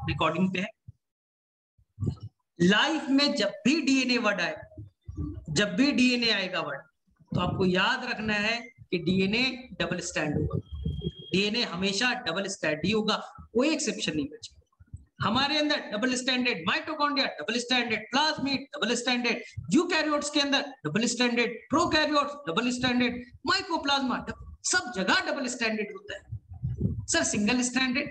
Recording पे है। Life में जब भी डीएनए वर्ड आए, जब भी डीएनए आएगा वर्ड, तो आपको याद रखना है कि डीएनए डबल स्टैंड होगा। डीएनए हमेशा डबल स्टैंड ही होगा, कोई एक्सेप्शन नहीं बचेगा। हमारे अंदर double standard mitochondria, double standard plasmid, double standard eukaryotes के अंदर double standard prokaryotes, double standard mycoplasma, सब जगह डबल स्टैंडर्ड होता है सर। सिंगल स्टैंडर्ड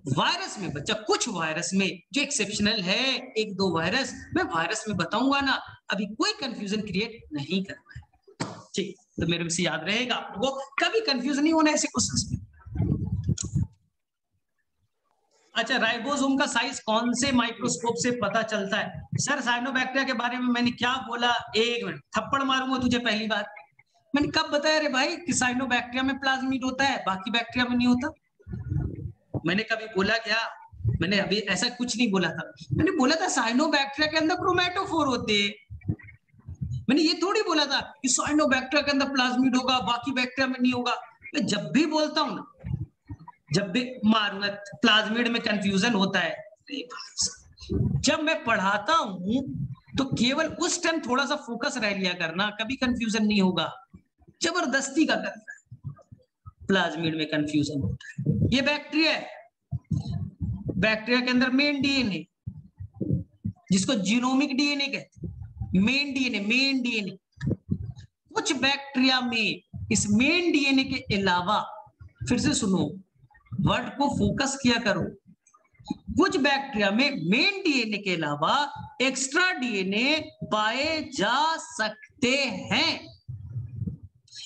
वायरस में बच्चा, कुछ वायरस में जो एक्सेप्शनल है, एक दो वायरस मैं वायरस में बताऊंगा ना, अभी कोई कंफ्यूजन क्रिएट नहीं करना है, ठीक। तो मेरे से याद रहेगा, आपको कभी कंफ्यूजन नहीं होना ऐसे क्वेश्चंस में। अच्छा, राइबोसोम का साइज कौन से माइक्रोस्कोप से पता चलता है? सर साइनोबैक्टीरिया के बारे में मैंने क्या बोला? एक मिनट, थप्पड़ मारूंगा तुझे पहली बार। मैंने कब बताया रे भाई कि साइनोबैक्टीरिया में प्लाज्मिड होता है, बाकी बैक्टीरिया में नहीं होता? मैंने कभी बोला क्या? मैंने अभी ऐसा कुछ नहीं बोला था। मैंने बोला था साइनोबैक्टीरिया के अंदर क्रोमैटोफोर होते हैं। मैंने ये थोड़ी बोला था कि साइनोबैक्टीरिया के अंदर प्लाज्मिड होगा, बाकी बैक्टीरिया में नहीं होगा। मैं जब भी बोलता हूँ ना, जब भी मारूंगा प्लाज्मिड में कंफ्यूजन होता है, जब मैं पढ़ाता हूं तो केवल उस टाइम थोड़ा सा फोकस रह लिया करना, कभी कंफ्यूजन नहीं होगा। जबरदस्ती का करता है, प्लाज्मिड में कंफ्यूजन होता है। ये बैक्टीरिया है, बैक्टीरिया के अंदर मेन डीएनए, जिसको जीनोमिक डीएनए कहते हैं, मेन डीएनए। कुछ बैक्टीरिया में इस मेन डीएनए के अलावा, फिर से सुनो, वर्ड को फोकस किया करो, कुछ बैक्टीरिया में मेन डीएनए के अलावा एक्स्ट्रा डीएनए पाए जा सकते हैं।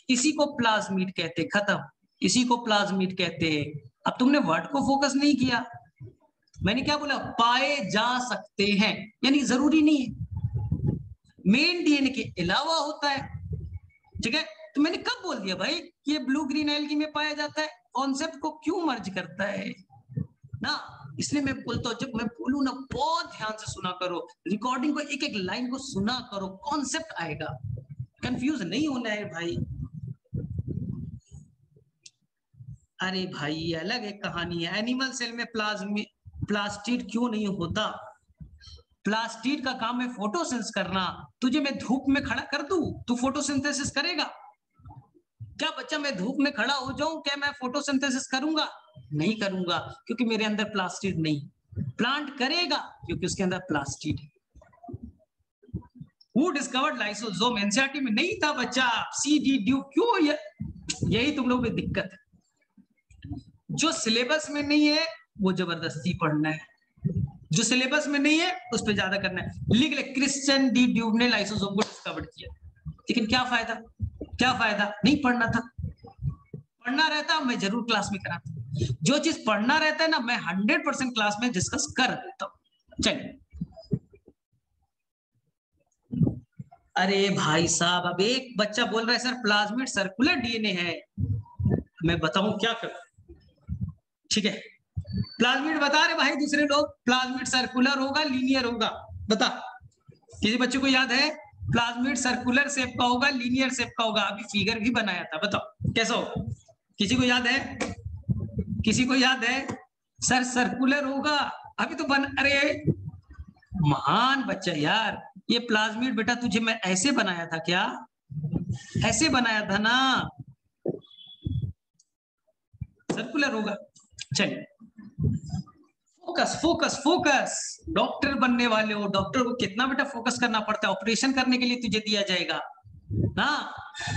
इसी को प्लाज्मिड कहते, खत्म, इसी को प्लाज्मिड कहते हैं। अब तुमने वर्ड को फोकस नहीं किया, मैंने क्या बोला? पाए जा सकते हैं, यानी जरूरी नहीं है, मेन डीएनए के अलावा होता है, ठीक है। तो मैंने कब बोल दिया भाई कि ये ब्लू ग्रीन एल्गी में पाया जाता है? कॉन्सेप्ट को क्यों मर्ज करता है ना, इसलिए मैं बोलता हूं, जब मैं बोलूं ना, बहुत ध्यान से सुना करो, रिकॉर्डिंग को एक एक लाइन को सुना करो, कॉन्सेप्ट आएगा, कंफ्यूज नहीं होना है भाई। अरे भाई अलग एक कहानी है, एनिमल सेल में प्लास्टिड क्यों नहीं होता? प्लास्टिड का काम है फोटोसिंथेसिस करना। तुझे मैं धूप में खड़ा कर दूं, तू फोटोसिंथेसिस करेगा क्या बच्चा? मैं धूप में खड़ा हो जाऊं, क्या मैं फोटोसिंथेसिस करूंगा? नहीं करूंगा, क्योंकि मेरे अंदर प्लास्टिड नहीं। प्लांट करेगा क्योंकि उसके अंदर प्लास्टिड है। Who discovered lysosome? एनसीईआरटी में नहीं था बच्चा। सी डी ड्यू, क्यों? यही तुम लोगों की दिक्कत है। जो सिलेबस में नहीं है वो जबरदस्ती पढ़ना है, जो सिलेबस में नहीं है उस पर ज्यादा करना है। लिख ले, क्रिश्चियन डी ड्यूब ने लाइसोसोम को डिस्कवर किया, लेकिन क्या फायदा? क्या फायदा? नहीं पढ़ना था। पढ़ना रहता मैं जरूर क्लास में कराता। जो चीज पढ़ना रहता है ना, मैं 100% क्लास में डिस्कस कर देता हूं। चलिए, अरे भाई साहब, अब एक बच्चा बोल रहा है सर प्लाज्मिड सर्कुलर डीएनए है, मैं बताऊं क्या करूं? ठीक है, प्लाज्मिड बता रहे भाई दूसरे लोग, प्लाज्मिड सर्कुलर होगा लीनियर होगा? बता, किसी बच्चे को याद है? प्लाज्मिड सर्कुलर शेप का होगा लीनियर शेप का होगा? अभी फिगर भी बनाया था, बताओ कैसा होगा? किसी को याद है? किसी को याद है? सर सर्कुलर होगा, अभी तो बन, अरे महान बच्चा यार, ये प्लाज्मिड बेटा तुझे मैं ऐसे बनाया था क्या? ऐसे बनाया था ना, सर्कुलर होगा। चलिए, फोकस फोकस फोकस, डॉक्टर बनने वाले हो, डॉक्टर को कितना बेटा फोकस करना पड़ता है? ऑपरेशन करने के लिए तुझे दिया जाएगा ना,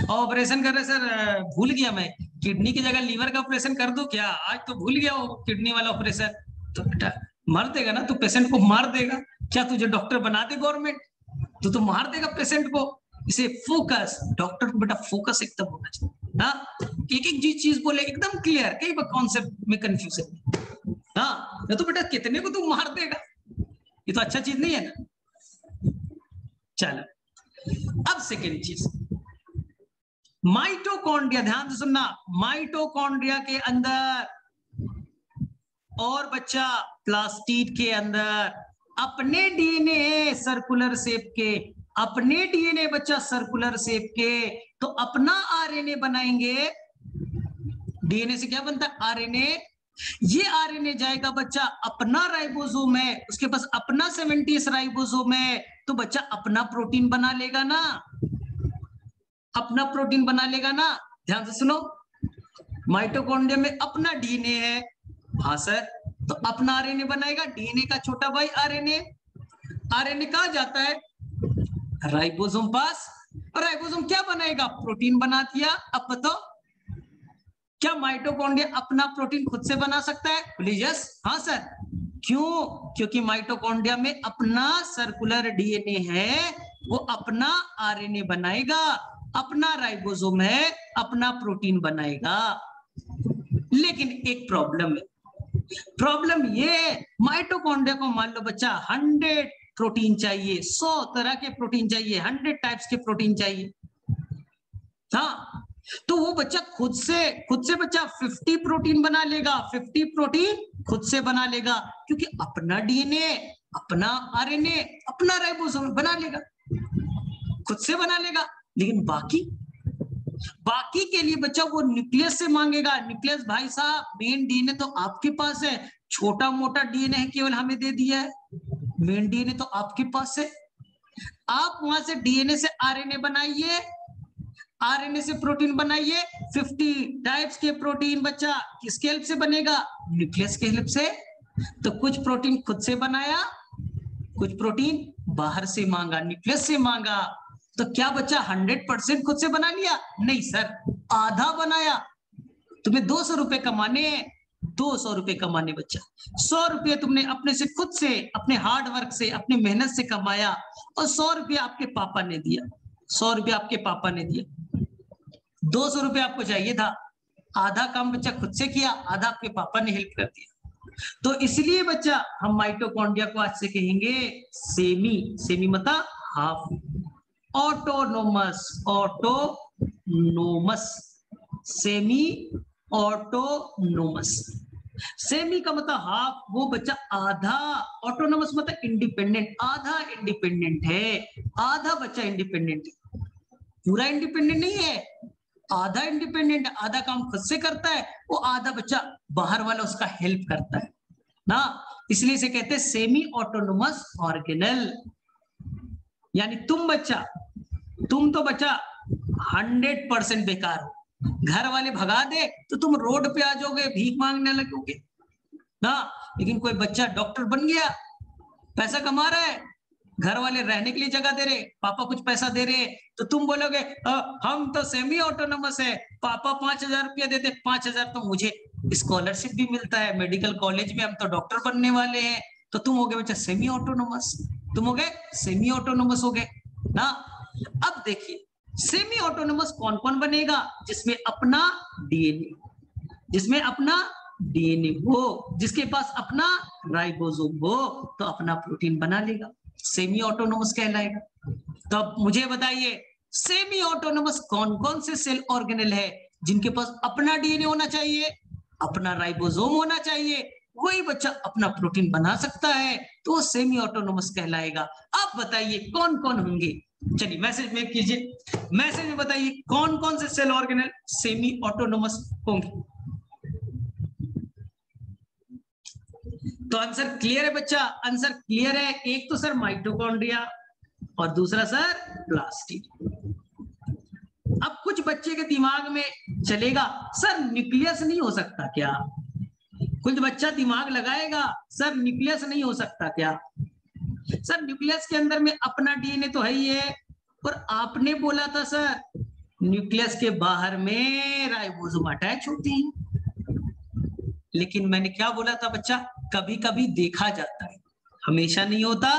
ऑपरेशन कर रहे सर, भूल गया मैं, किडनी की जगह लीवर का ऑपरेशन कर दो क्या? आज तो भूल गया हो किडनी वाला ऑपरेशन, तो बेटा मार देगा ना, तू पेशेंट को मार देगा क्या? तुझे डॉक्टर बना दे गवर्नमेंट तो मार देगा पेशेंट को। इसे फोकस, डॉक्टर को बेटा फोकस एकदम होना चाहिए ना, एक एक चीज बोले एकदम क्लियर, कई बार कॉन्सेप्ट में कंफ्यूजन ना, तो बेटा कितने को तू मार देगा, ये तो अच्छा चीज नहीं है ना। चलो, अब सेकेंड चीज, माइटोकॉन्ड्रिया, ध्यान से सुनना, माइटोकॉन्ड्रिया के अंदर और बच्चा प्लास्टिड के अंदर अपने डीएनए सर्कुलर शेप के, अपने डीएनए बच्चा सर्कुलर शेप के, तो अपना आरएनए बनाएंगे। डीएनए से क्या बनता है? आरएनए ये आरएनए जाएगा बच्चा अपना राइबोसोम है, उसके पास अपना 70 राइबोसोम है, तो बच्चा अपना प्रोटीन बना लेगा ना, अपना प्रोटीन बना लेगा ना। ध्यान से सुनो, माइटोकॉन्ड्रिया में अपना डीएनए है, हाँ सर, तो अपना आरएनए बनाएगा, डीएनए का छोटा भाई आरएनए। आरएनए कहां जाता है? राइबोसोम पास, और राइबोसोम क्या बनाएगा? प्रोटीन बना दिया। अब बताओ, क्या माइटोकॉन्ड्रिया अपना प्रोटीन खुद से बना सकता है? प्लीज यस, हाँ सर। क्यों? क्योंकि माइटोकॉन्ड्रिया में अपना सर्कुलर डीएनए है, वो अपना आरएनए बनाएगा, अपना राइबोसोम है, अपना प्रोटीन बनाएगा। लेकिन एक प्रॉब्लम है, प्रॉब्लम ये है, माइटोकॉन्ड्रिया को मान लो बच्चा 100 प्रोटीन चाहिए, 100 तरह के प्रोटीन चाहिए, 100 टाइप्स के प्रोटीन चाहिए। हाँ, तो वो बच्चा खुद से बच्चा 50 प्रोटीन बना लेगा, 50 प्रोटीन खुद से बना लेगा, क्योंकि अपना डीएनए, अपना आरएनए, अपना राइबोसोम बना लेगा, खुद से बना लेगा। लेकिन बाकी के लिए बच्चा वो न्यूक्लियस से मांगेगा। न्यूक्लियस भाई साहब, मेन डीएनए तो आपके पास है, छोटा मोटा डीएनए केवल हमें दे दिया है, मेन डीएनए तो आपके पास है। आप वहां से डीएनए से आरएनए बनाइए, आरएनए से प्रोटीन बनाइए, 50 टाइप्स के प्रोटीन बच्चा किसके हेल्प से बनेगा? न्यूक्लियस के हेल्प से। तो कुछ प्रोटीन खुद से बनाया, कुछ प्रोटीन बाहर से मांगा, न्यूक्लियस से मांगा। तो क्या बच्चा 100% खुद से बना लिया? नहीं सर, आधा बनाया। तुम्हें 200 रुपए कमाने हैं, 200 रुपए कमाने बच्चा, 100 रुपये तुमने अपने से खुद से, अपने हार्ड वर्क से, अपनी मेहनत से कमाया, और 100 रुपये आपके पापा ने दिया, 100 रुपये आपके पापा ने दिया, 200 रुपये आपको चाहिए था, आधा काम बच्चा खुद से किया, आधा आपके पापा ने हेल्प कर दिया। तो इसलिए बच्चा हम माइटोकॉन्ड्रिया को आज से कहेंगे सेमी, सेमी मतलब half, autonomous, autonomous, semi autonomous. Semi का मतलब हाफ, वो बच्चा आधा, ऑटोनोमस मतलब इंडिपेंडेंट, आधा इंडिपेंडेंट है, आधा बच्चा इंडिपेंडेंट है, पूरा इंडिपेंडेंट नहीं है, आधा इंडिपेंडेंट, आधा काम खुद से करता है, वो आधा बच्चा बाहर वाला उसका हेल्प करता है ना, इसलिए इसे कहते हैं सेमी ऑटोनोमस ऑर्गेनल। यानी तुम तो बच्चा 100% बेकार हो, घर वाले भगा दे तो तुम रोड पे आ जाओगे, भीख मांगने लगोगे ना। लेकिन कोई बच्चा डॉक्टर बन गया, पैसा कमा रहा है, घर वाले रहने के लिए जगह दे रहे, पापा कुछ पैसा दे रहे, तो तुम बोलोगे हम तो सेमी ऑटोनोमस है, पापा 5,000 रुपया देते, 5,000 तो मुझे स्कॉलरशिप भी मिलता है, मेडिकल कॉलेज में हम तो डॉक्टर बनने वाले हैं। तो तुम हो गए बच्चा सेमी ऑटोनोमस, तुम हो गए सेमी ऑटोनोमस हो गए ना। अब देखिए, सेमी ऑटोनोमस कौन कौन बनेगा? जिसमें अपना डीएनए, जिसमें अपना डीएनए हो, जिसके पास अपना राइबोसोम हो, तो अपना प्रोटीन बना लेगा, सेमी ऑटोनोमस कहलाएगा। तो अब मुझे बताइए, सेमी ऑटोनोमस कौन कौन से सेल ऑर्गेनल है जिनके पास अपना डीएनए होना चाहिए, अपना राइबोसोम होना चाहिए, वही बच्चा अपना प्रोटीन बना सकता है, तो वो सेमी ऑटोनोमस कहलाएगा। अब बताइए कौन कौन होंगे? चलिए मैसेज में कीजिए, मैसेज में बताइए कौन कौन से सेल ऑर्गेनल सेमी ऑटोनोमस होंगे। तो आंसर क्लियर है बच्चा, आंसर क्लियर है। एक तो सर माइटोकॉन्ड्रिया और दूसरा सर प्लास्टिड। अब कुछ बच्चे के दिमाग में चलेगा, सर न्यूक्लियस नहीं हो सकता क्या? कुछ बच्चा दिमाग लगाएगा, सर न्यूक्लियस नहीं हो सकता क्या? सर न्यूक्लियस के अंदर में अपना डीएनए तो है ही है, और आपने बोला था सर न्यूक्लियस के बाहर में राइबोसोम अटैच होते हैं। लेकिन मैंने क्या बोला था बच्चा, कभी कभी देखा जाता है, हमेशा नहीं होता,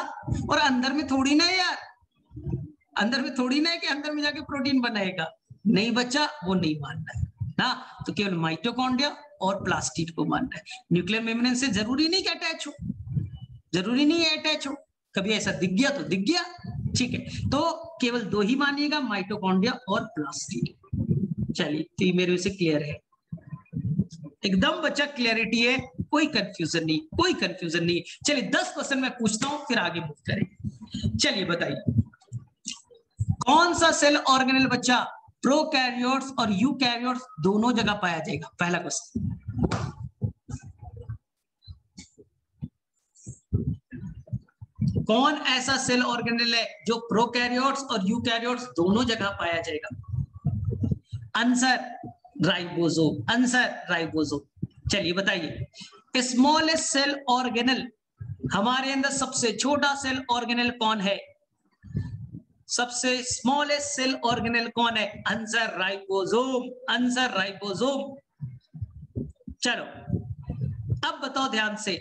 और अंदर में थोड़ी ना यार, अंदर में थोड़ी ना है कि अंदर में जाके प्रोटीन बनाएगा। नहीं बच्चा, वो नहीं मानना है ना, तो केवल माइटोकॉन्ड्रिया और प्लास्टिड को मानना है। न्यूक्लियर मेम्ब्रेन से जरूरी नहीं कि अटैच हो, जरूरी नहीं है अटैच हो, कभी ऐसा दिख गया तो दिख गया, ठीक है। तो केवल दो ही मानिएगा, माइटोकॉन्ड्रिया और प्लास्टिड। चलिए, तो मेरे से क्लियर है, एकदम बच्चा क्लियरिटी है, कोई कंफ्यूजन नहीं, कोई कंफ्यूजन नहीं। चलिए 10 क्वेश्चन मैं पूछता हूं, फिर आगे मूव करें। चलिए बताइए, कौन सा सेल ऑर्गेनल बच्चा प्रोकैरियोट्स और यूकैरियोट्स दोनों जगह पाया जाएगा? पहला क्वेश्चन, कौन ऐसा सेल ऑर्गेनेल है जो प्रोकैरियोट्स और यूकैरियोट्स दोनों जगह पाया जाएगा? Answer ribosome, answer ribosome. चलिए बताइए, स्मॉलेस्ट सेल ऑर्गेनेल, हमारे अंदर सबसे छोटा सेल ऑर्गेनेल कौन है? सबसे स्मॉलेस्ट सेल ऑर्गेनेल कौन है? Answer ribosome, answer ribosome. चलो अब बताओ ध्यान से,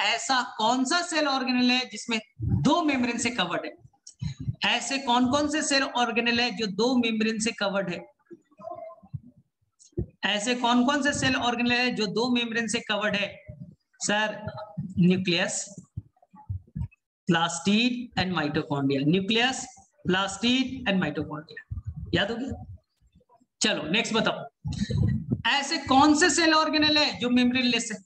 ऐसा कौन सा सेल ऑर्गेनेल है जिसमें दो मेम्ब्रेन से कवर्ड है? ऐसे कौन कौन से सेल ऑर्गेनेल है जो दो मेम्ब्रेन से कवर्ड है? ऐसे कौन कौन से सेल ऑर्गेनेल है जो दो मेम्ब्रेन से कवर्ड है? Sir nucleus, plastid and mitochondria, nucleus, plastid and mitochondria. याद हो गया? चलो नेक्स्ट बताओ, ऐसे कौन से सेल ऑर्गेनेल है जो मेम्ब्रेनलेस है?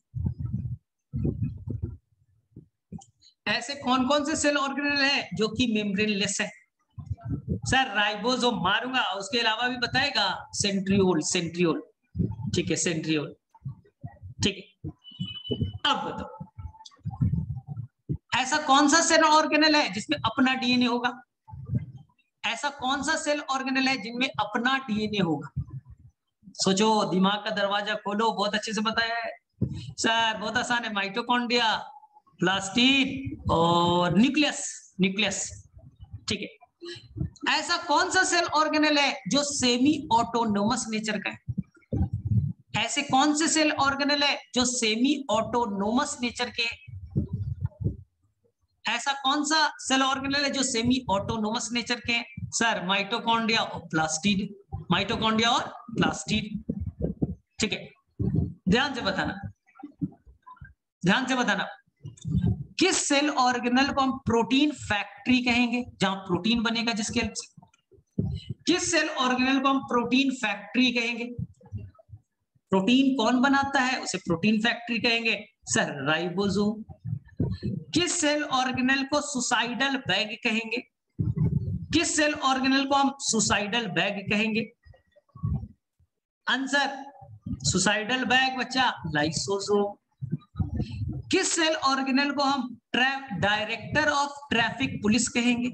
ऐसे कौन कौन से सेल ऑर्गेनेल है जो कि मेम्ब्रेनलेस है? सर राइबोसोम मारूंगा, उसके अलावा भी बताएगा सेंट्रियोल, सेंट्रियोल, ठीक है सेंट्रियोल, ठीक है। अब बताओ, ऐसा कौन सा सेल ऑर्गेनेल है जिसमें अपना डीएनए होगा? ऐसा कौन सा सेल ऑर्गेनेल है जिनमें अपना डीएनए होगा? सोचो, दिमाग का दरवाजा खोलो, बहुत अच्छे से बताया है सर, बहुत आसान है, माइटोकॉन्ड्रिया, प्लास्टिड और न्यूक्लियस, न्यूक्लियस, ठीक है। ऐसा कौन सा सेल ऑर्गेनेल है जो सेमी ऑटोनोमस नेचर का है? ऐसे कौन से सेल ऑर्गेनेल है जो सेमी ऑटोनोमस नेचर के? ऐसा कौन सा सेल ऑर्गेनेल है जो सेमी ऑटोनोमस नेचर के? सर माइटोकॉन्ड्रिया और प्लास्टिड, माइटोकॉन्ड्रिया और प्लास्टिड, ठीक है। ध्यान से बताना, ध्यान से बताना, किस सेल ऑर्गेनेल को हम प्रोटीन फैक्ट्री कहेंगे, जहां प्रोटीन बनेगा जिसके हेल्प से? किस सेल ऑर्गेनेल को हम प्रोटीन फैक्ट्री कहेंगे? प्रोटीन कौन बनाता है उसे प्रोटीन फैक्ट्री कहेंगे? Sir ribosome. किस सेल ऑर्गेनेल को सुसाइडल बैग कहेंगे? किस सेल ऑर्गेनेल को हम सुसाइडल बैग कहेंगे? आंसर सुसाइडल बैग बच्चा लाइसोसोम। किस सेल ऑर्गेनेल को हम डायरेक्टर ऑफ ट्रैफिक पुलिस कहेंगे?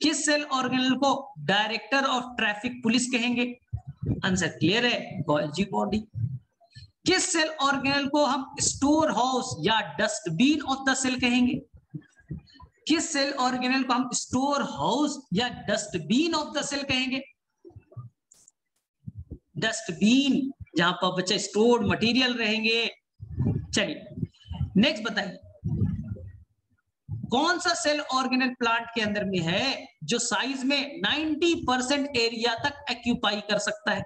किस सेल ऑर्गेनेल को डायरेक्टर ऑफ ट्रैफिक पुलिस कहेंगे? आंसर क्लियर है, गोल्जी बॉडी। किस सेल ऑर्गेनेल को हम स्टोर हाउस या डस्टबिन ऑफ द सेल कहेंगे? किस सेल ऑर्गेनेल को हम स्टोर हाउस या डस्टबिन ऑफ द सेल कहेंगे? डस्टबिन, जहां पर बच्चे स्टोर्ड मटेरियल रहेंगे। चलिए नेक्स्ट बताइए, कौन सा सेल ऑर्गेनेल प्लांट के अंदर में है जो साइज में 90% एरिया तक एक्यूपाई कर सकता है?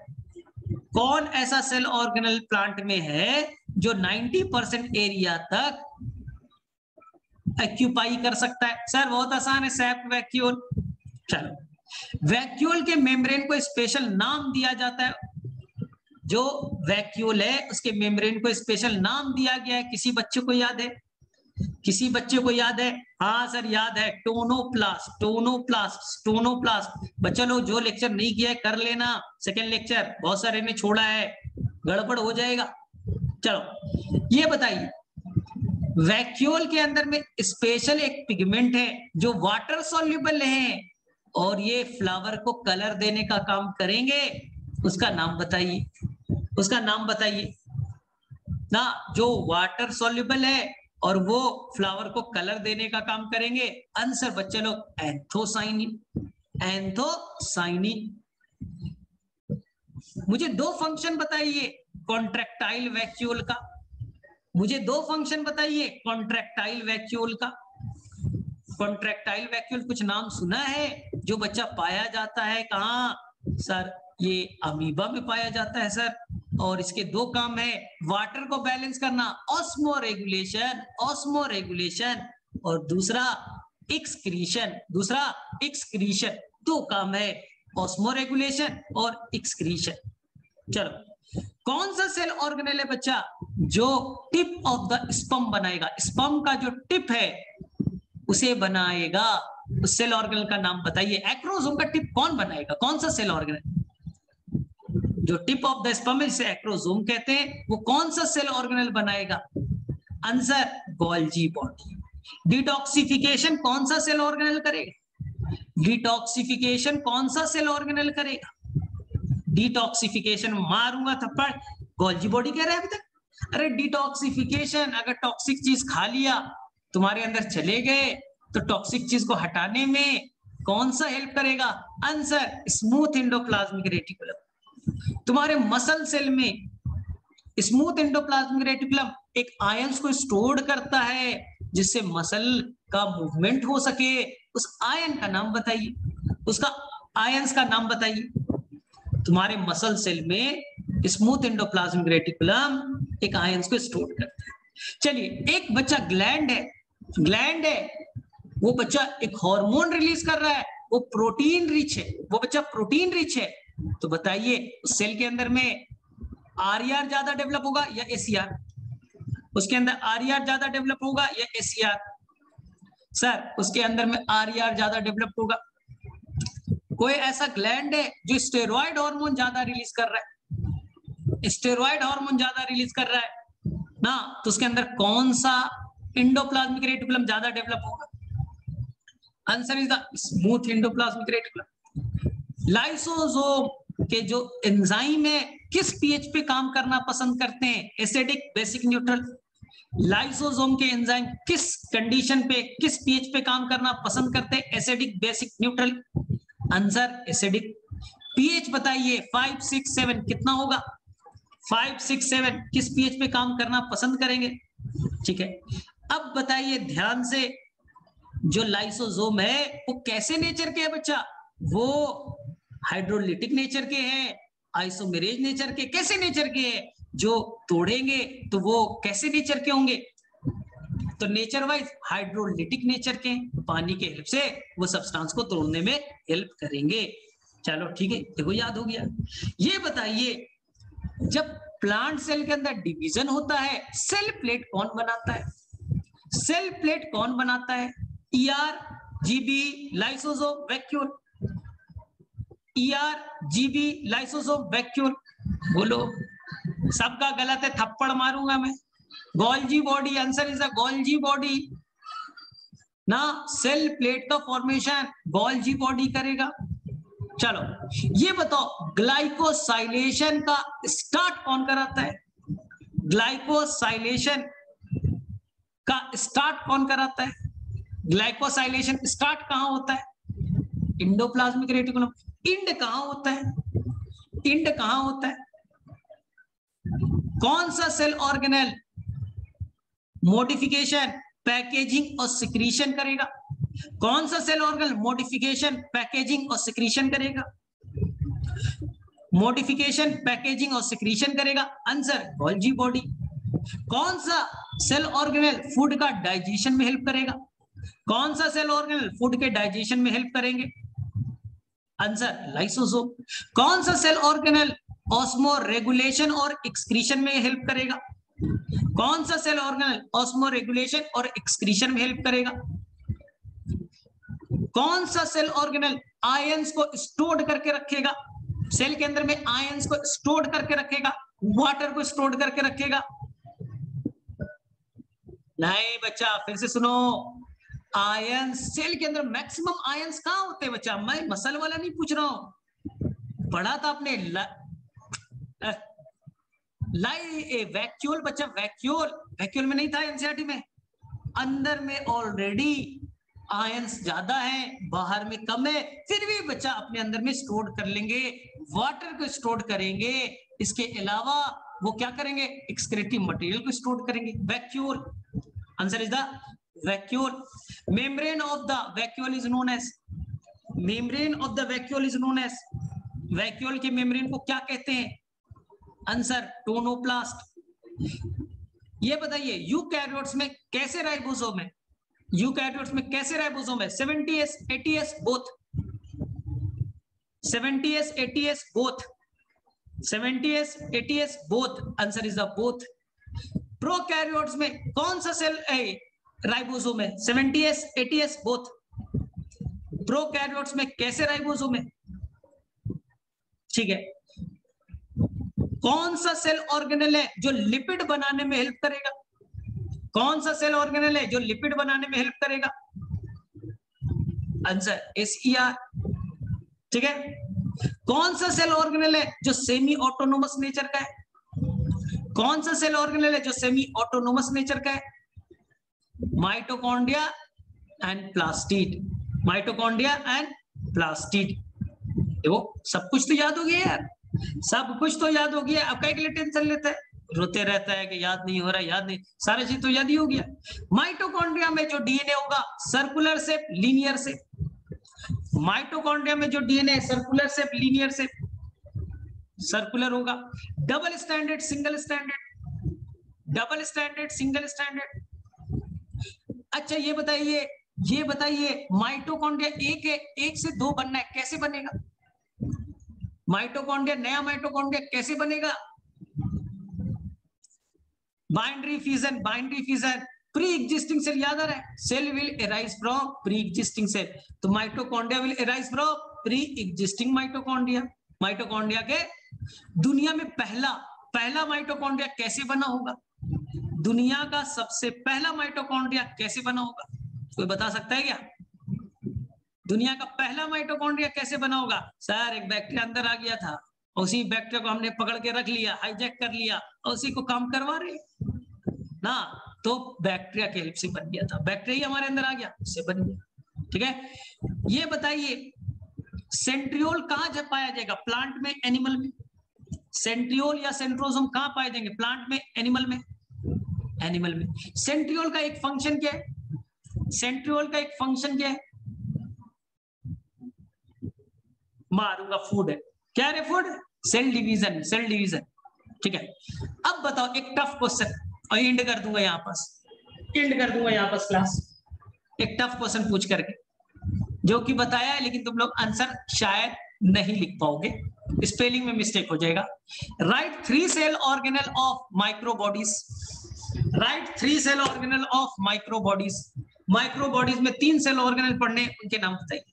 कौन ऐसा सेल ऑर्गेनेल प्लांट में है जो 90% एरिया तक एक्यूपाई कर सकता है? सर बहुत आसान है, सैप वैक्यूल। चलो, वैक्यूल के मेम्ब्रेन को स्पेशल नाम दिया जाता है, जो वैक्यूल है उसके मेम्ब्रेन को स्पेशल नाम दिया गया है। किसी बच्चे को याद है? किसी बच्चे को याद है? हाँ सर याद है, टोनोप्लास्ट, टोनोप्लास्ट, टोनोप्लास्ट। बच्चा लोग जो लेक्चर नहीं किया है कर लेना, सेकेंड लेक्चर बहुत सारे ने छोड़ा है, गड़बड़ हो जाएगा। चलो ये बताइए, वैक्यूल के अंदर में स्पेशल एक पिगमेंट है जो वाटर सॉल्युबल है और ये फ्लावर को कलर देने का काम करेंगे, उसका नाम बताइए, उसका नाम बताइए ना, जो वाटर सॉल्युबल है और वो फ्लावर को कलर देने का काम करेंगे। आंसर बच्चे लोग एंथोसाइनिन, एंथोसाइनिन। मुझे दो फंक्शन बताइए कॉन्ट्रैक्टाइल वैक्यूल का, मुझे दो फंक्शन बताइए कॉन्ट्रैक्टाइल वैक्यूल का। कॉन्ट्रैक्टाइल वैक्यूल कुछ नाम सुना है जो बच्चा पाया जाता है कहाँ? सर ये अमीबा में पाया जाता है सर, और इसके दो काम है, वाटर को बैलेंस करना, ऑस्मो रेगुलेशन, ऑस्मो रेगुलेशन, और दूसरा एक्सक्रीशन, दूसरा एक्सक्रीशन। दो काम है, ऑस्मो रेगुलेशन और एक्सक्रीशन। चलो, कौन सा सेल ऑर्गेनेल है बच्चा जो टिप ऑफ द स्पर्म बनाएगा? स्पर्म का जो टिप है उसे बनाएगा, उस सेल ऑर्गेनेल का नाम बताइए। एक्रोसोम का टिप कौन बनाएगा? कौन सा सेल ऑर्गेनेल जो टिप ऑफ द स्पर्म जिसे एक्रोसोम कहते हैं, वो कौन सा सेल ऑर्गेनेल बनाएगा? आंसर गोल्जी बॉडी, डिटॉक्सिफिकेशन कौन सा सेल ऑर्गेनेल करेगा? डिटॉक्सिफिकेशन कौन सा सेल ऑर्गेनेल करेगा? डिटॉक्सिफिकेशन, मारूंगा थप्पड़, गोल्जी बॉडी कह रहे हैं अभी तक। अरे डिटॉक्सिफिकेशन, अगर टॉक्सिक चीज खा लिया, तुम्हारे अंदर चले गए, तो टॉक्सिक चीज को हटाने में कौन सा हेल्प करेगा? Answer, smooth endoplasmic reticulum. तुम्हारे मसल सेल में स्मूथ एंडोप्लाज्मिक रेटिकुलम एक आयंस को स्टोर करता है जिससे मसल का मूवमेंट हो सके। उस आयन का नाम बताइए, उसका आयंस का नाम बताइए। तुम्हारे मसल सेल में स्मूथ एंडोप्लाज्मिक रेटिकुलम एक आयंस को स्टोर करता है। चलिए, एक बच्चा ग्लैंड है, वो बच्चा एक हार्मोन रिलीज कर रहा है, वो प्रोटीन रिच है, वो बच्चा प्रोटीन रिच है। तो बताइए, उस सेल के अंदर में आरईआर ज्यादा डेवलप होगा या एसीआर? उसके अंदर आरईआर ज्यादा डेवलप होगा या एसीआर? सर, उसके अंदर में आरईआर ज्यादा डेवलप होगा। कोई ऐसा ग्लैंड है जो स्टेरॉइड हार्मोन ज्यादा रिलीज कर रहा है, स्टेरॉइड हार्मोन ज्यादा रिलीज कर रहा है ना, तो उसके अंदर कौन सा एंडोप्लाज्मिक रेटिकुलम ज्यादा डेवलप होगा? Answer is the smooth endoplasmic reticulum. Lysosome के जो एंजाइम है किस पीएच पे काम करना पसंद करते हैं? Acidic, basic, neutral. लाइसोसोम के एंजाइम किस कंडीशन पे, किस पीएच पे काम करना पसंद करते हैं? Acidic, basic, neutral. Answer acidic. PH बताइए, 5, 6, 7 कितना होगा? 5, 6, 7 किस पीएच पे काम करना पसंद करेंगे? ठीक है, अब बताइए ध्यान से, जो लाइसोसोम है वो कैसे नेचर के है बच्चा? वो हाइड्रोलिटिक नेचर के हैं, आइसोमेरेज नेचर के, कैसे नेचर के हैं? जो तोड़ेंगे तो वो कैसे नेचर के होंगे? तो नेचर वाइज हाइड्रोलिटिक नेचर के, पानी के हेल्प से वो सब्सटेंस को तोड़ने में हेल्प करेंगे। चलो ठीक है, देखो याद हो गया। ये बताइए, जब प्लांट सेल के अंदर डिवीजन होता है, सेल प्लेट कौन बनाता है? सेल प्लेट कौन बनाता है? ER, GB, lysosome, vacuole. ER, GB, lysosome, vacuole. बोलो, सबका गलत है, थप्पड़ मारूंगा मैं। Golgi body, answer is the Golgi body ना। सेल प्लेट का फॉर्मेशन गोल्जी बॉडी करेगा। चलो ये बताओ, ग्लाइकोसाइलेशन का स्टार्ट कौन कराता है? ग्लाइकोसाइलेशन का स्टार्ट कौन कराता है? ग्लाइकोसाइलेशन स्टार्ट कहां होता है? Endoplasmic reticulum. इंड कहां होता है? इंड कहां होता है? कौन सा सेल ऑर्गेनेल मॉडिफिकेशन, पैकेजिंग और सिक्रीशन करेगा? कौन सा सेल ऑर्गेनेल मॉडिफिकेशन, पैकेजिंग और सिक्रीशन करेगा? मॉडिफिकेशन, पैकेजिंग और सिक्रीशन करेगा। Answer, Golgi body. कौन सा सेल ऑर्गेनेल फूड का डाइजेशन में हेल्प करेगा? कौन सा सेल ऑर्गेनेल फूड के डाइजेशन में हेल्प करेंगे? Answer, lysosome. कौन सा सेल ऑर्गेनेल ऑस्मो रेगुलेशन और एक्सक्रीशन में हेल्प करेगा? कौन सा सेल ऑर्गेनेल ऑस्मो रेगुलेशन और एक्सक्रीशन में हेल्प करेगा? कौन सा सेल ऑर्गेनेल आयंस को स्टोर करके रखेगा? सेल के अंदर में आयंस को स्टोर करके रखेगा, वाटर को स्टोर करके रखेगा। नहीं बच्चा, फिर से सुनो। आयंस, सेल के अंदर मैक्सिमम आयंस कहां होते हैं बच्चा? मैं मसल वाला नहीं पूछ रहा हूं, पढ़ा था आपने वैक्यूल बच्चा, वैक्यूल। वैक्यूल में नहीं था एनसीईआरटी में? अंदर में ऑलरेडी आयंस ज्यादा है, बाहर में कम है, फिर भी बच्चा अपने अंदर में स्टोर कर लेंगे, वाटर को स्टोर करेंगे। इसके अलावा वो क्या करेंगे? एक्सक्रीटिव मटेरियल को स्टोर करेंगे। Vacuole, answer is the vacuole. Membrane of the vacuole is known as, membrane of the vacuole is known as, vacuole के मेम्ब्रेन को क्या कहते हैं? Answer, tonoplast. ये बताइए, यूकैरियोट्स में कैसे राइबोसोम है? यूकैरियोट्स में कैसे राइबोसोम है? 70s, 80s both, 70s, 80s both, 70s, 80s both. Answer is the both. Prokaryotes में कौन सा सेल राइबोसोम है? 70s, 80s both. प्रोकैरियोट्स में कैसे राइबोसोम है? ठीक है, कौन सा सेल ऑर्गेनेल है जो लिपिड बनाने में हेल्प करेगा? कौन सा सेल ऑर्गेनेल है जो लिपिड बनाने में हेल्प करेगा? Answer SER। ठीक है। कौन सा सेल ऑर्गेनेल है जो सेमी ऑटोनोमस नेचर का है? कौन सा सेल ऑर्गेनेल है जो सेमी ऑटोनोमस नेचर का है? Mitochondria and plastid. Mitochondria and plastid. देखो सब कुछ तो याद हो गया यार, सब कुछ तो याद हो गया। अब क्या के लिए टेंशन लेता है, रोते रहता है कि याद नहीं हो रहा, याद नहीं, सारा चीज तो याद ही हो गया। माइटोकॉन्ड्रिया में जो डीएनए होगा circular shape, linear shape. Mitochondria में जो DNA circular shape, linear shape, circular होगा। Double standard, single standard, double standard, single standard. अच्छा ये बताइए माइटोकॉन्ड्रिया एक है, एक से दो बनना है, कैसे बनेगा? माइटोकॉन्ड्रिया, नया माइटोकॉन्ड्रिया कैसे बनेगा? Binary fission, binary fission. Pre existing cell याद आ रहा है, cell will arise from pre existing cell, तो mitochondria will arise from pre existing mitochondria. Mitochondria के दुनिया में पहला माइटोकॉन्ड्रिया कैसे बना होगा? दुनिया का सबसे पहला माइटोकॉन्ड्रिया कैसे बना होगा? कोई बता सकता है क्या? दुनिया का पहला माइटोकॉन्ड्रिया कैसे बना होगा? सर एक बैक्टीरिया अंदर आ गया था, उसी बैक्टीरिया को हमने पकड़ के रख लिया, हाईजैक कर लिया और उसी को काम करवा रहे ना, तो बैक्टीरिया की हेल्प से बन गया था, बैक्टीरिया हमारे अंदर आ गया, उससे बन गया। ठीक है। ये बताइए सेंट्रियोल कहां पाया जाएगा, प्लांट में, एनिमल में? सेंट्रियोल या सेंट्रोसोम कहां पाए जाएंगे, प्लांट में, एनिमल में? एनिमल में। सेंट्रियोल का एक फंक्शन क्या है? सेंट्रियोल का एक फंक्शन क्या है? मारूंगा, फूड है। क्या है food? Cell division, cell division. ठीक है। अब बताओ एक टफ क्वेश्चन, और एंड कर दूंगा यहाँ पास, एंड कर दूंगा यहाँ पास क्लास। एक टफ क्वेश्चन पूछ करके जो कि बताया है, लेकिन तुम लोग आंसर शायद नहीं लिख पाओगे, स्पेलिंग में मिस्टेक हो जाएगा। Right 3 cell organelle of microbodies. Right 3 cell organelle of microbodies. Microbodies में 3 सेल ऑर्गेनल पढ़ने, उनके नाम बताइए।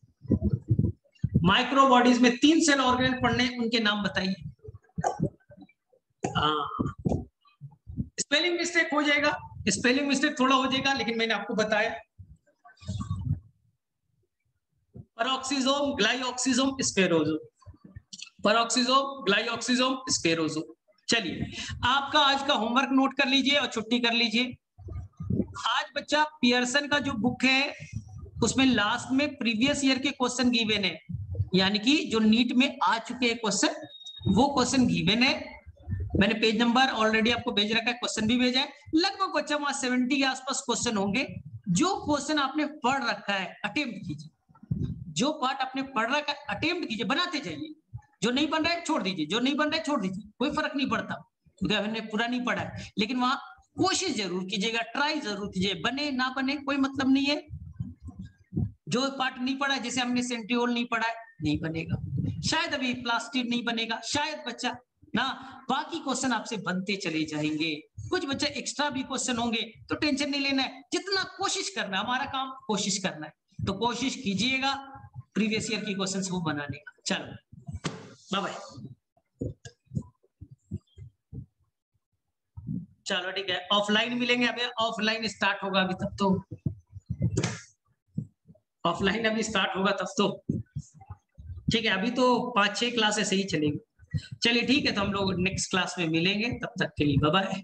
माइक्रोबॉडीज में 3 सेल ऑर्गेनल पढ़ने, उनके नाम बताइए। स्पेलिंग मिस्टेक हो जाएगा, स्पेलिंग मिस्टेक थोड़ा हो जाएगा, लेकिन मैंने आपको बताया। पेरोक्सिसोम, ग्लाइऑक्सिसोम, स्पेरोसोम। पेरोक्सिसोम, ग्लाइऑक्सिसोम, स्पेरोसोम। चलिए आपका आज का होमवर्क नोट कर लीजिए और छुट्टी कर लीजिए। आज बच्चा पियर्सन का जो बुक है उसमें लास्ट में प्रीवियस ईयर के क्वेश्चन गिवन है, यानी कि जो नीट में आ चुके हैं क्वेश्चन, वो क्वेश्चन गिवन है। मैंने पेज नंबर ऑलरेडी आपको भेज रखा है, क्वेश्चन भी भेजा है। लगभग बच्चा वहां 70 के आसपास क्वेश्चन होंगे। जो क्वेश्चन आपने पढ़ रखा है अटेम्प्ट कीजिए, जो पार्ट आपने पढ़ रखा है अटेम्प्ट कीजिए, बनाते जाइए। जो नहीं बन रहा है छोड़ दीजिए, जो नहीं बन रहा है छोड़ दीजिए, कोई फर्क नहीं पड़ता, क्योंकि हमने पूरा नहीं पढ़ा है। लेकिन वहां कोशिश जरूर कीजिएगा, ट्राई जरूर कीजिए, बने ना बने कोई मतलब नहीं है। जो पार्ट नहीं पढ़ा है, जैसे हमने सेंट्रियोल नहीं पढ़ा है, नहीं बनेगा, शायद अभी प्लास्टिड नहीं बनेगा, शायद बच्चा ना, बाकी क्वेश्चन आपसे बनते चले जाएंगे। कुछ बच्चे एक्स्ट्रा भी क्वेश्चन होंगे, तो टेंशन नहीं लेना है, जितना कोशिश करना है, हमारा काम कोशिश करना है, तो कोशिश कीजिएगा प्रीवियस ईयर की क्वेश्चंस वो बनाने का। चलो बाय बाय। चलो ठीक है, ऑफलाइन मिलेंगे, अभी ऑफलाइन स्टार्ट होगा, अभी तब तो ऑफलाइन अभी स्टार्ट होगा तब तो ठीक है, अभी तो 5-6 क्लास ऐसे ही चलेगी। चलिए ठीक है, तो हम लोग नेक्स्ट क्लास में मिलेंगे, तब तक के लिए बाय बाय।